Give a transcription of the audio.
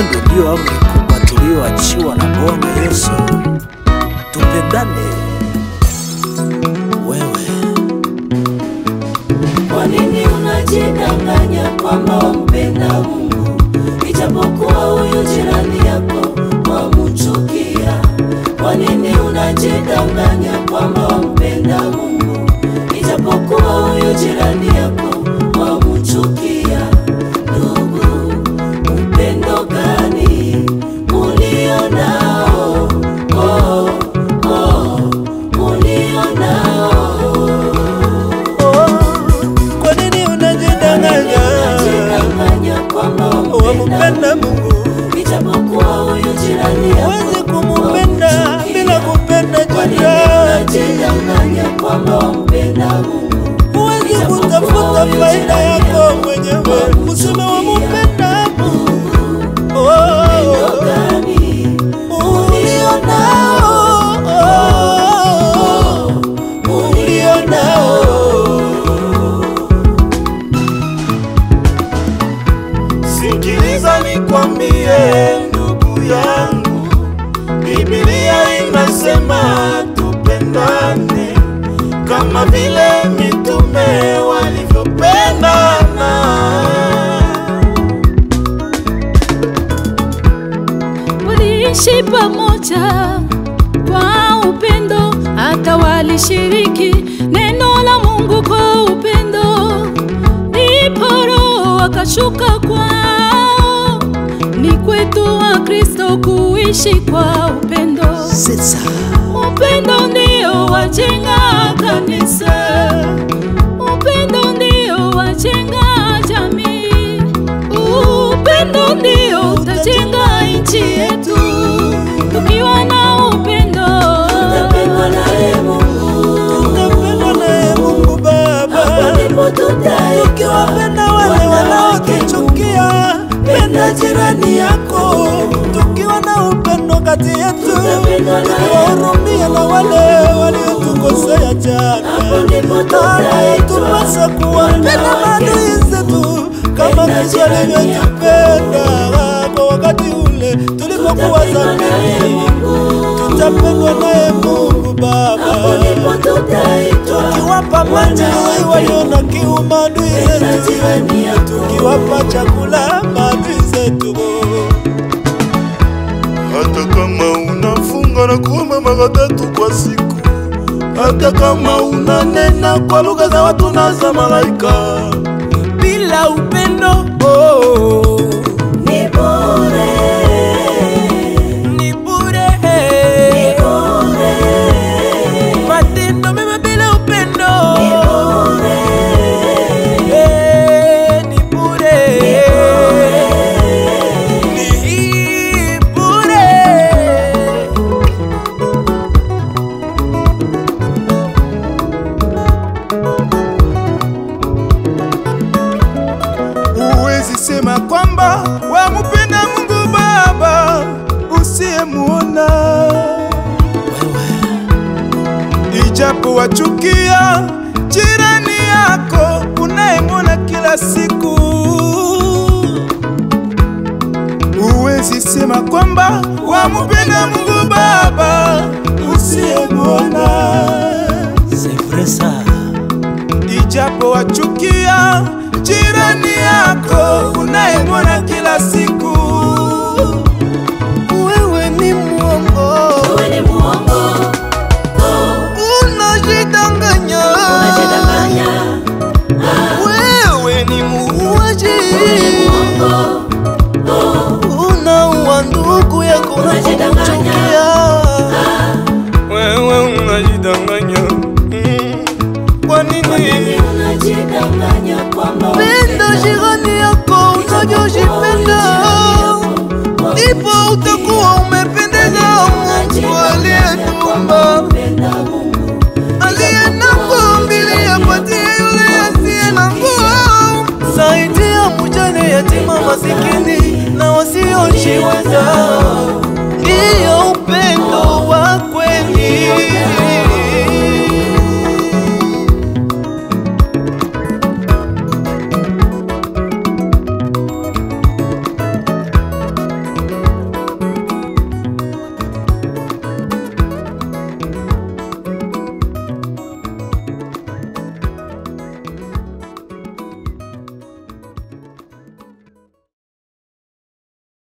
Upendo ndio amri kubwa tuliyoachiwa na Bwana Yesu. Tupendane. Wewe kwa nini unajidanganya kwamba wampenda Mungu, ijapokuwa huyu jirani yako wamchukia? Kwa nini unajidanganya kwamba wampenda Mungu, ijapokuwa huyu jirani yako wamchukia? Ndugu, upendo gani ulio nao? Ulio nao. kwa nini unajidanganya kwamba wampenda Mungu, ijapokuwa huyu jirani yako huwezi kumpenda bila kupenda jirani. Unajidanganya kwamba wampenda Mungu, huwezi kutafuta faida yako mwenyewe useme wampenda Mungu. upendo gani ulio nao? Ulio nao. Sikiliza nikwambie ndugu yangu, Biblia inasema tupendane kama vile mitume walivyopendana. Waliishi pamoja kwa upendo, hata walishiriki neno la Mungu kwa upendo. Ndipo Roho akashuka kwao. Ni kwetu wa Kristo kuishi kwa upendo. Sasa Upendo ndio wajenga kanisa, upendo ndio wajenga jamii, upendo ndio utajenga nchi yetu. Tukiwa na upendo Tutapendwa naye Mungu, tutapendwa naye Mungu Baba. ndipo Tukiwapenda wale wanaotuchukia, penda jirani yako. Tukiwa na upendo kati yetu, tukiwahurumia na wale waliotukosea jana. Tupasa kuwapenda maadui zetu kama Kristo alivyotupenda kwa wakati ule tulipokuwa dhambi. Tutapendwa naye Mungu Baba. Tukiwapa maji walio na kiu maadui zetu, tukiwapa chakula maadui zetu. Hata kama unafunga na kuomba mara 3 kwa siku, hata kama unanena kwa lugha za watu na za malaika, Bila upendo ni bure. ni bure. Ni bure. Matendo mema bila upendo Ni bure. ni bure. Ni bure. huwezi sema kwamba wamupenda Mungu Baba usiyemuona, ijapo wachukia jirani yako unayemwona kila siku. Huwezi sema kwamba wamupenda Mungu Baba usiyemuona, C'est vrai ça. ijapo wachukia jirani yako unayemwona kila siku. Wewe ni muongo, Wewe ni muongo. unajidanganya. Unajidanganya. Wewe ni muuaji, Wewe ni muongo. unaua ndugu yako Unajidanganya. unakuchukia. Wewe unajidanganya. Kwa nini? Unajidanganya kwamba Penda jirani yako unavyojipenda, ndipo utakuwa ume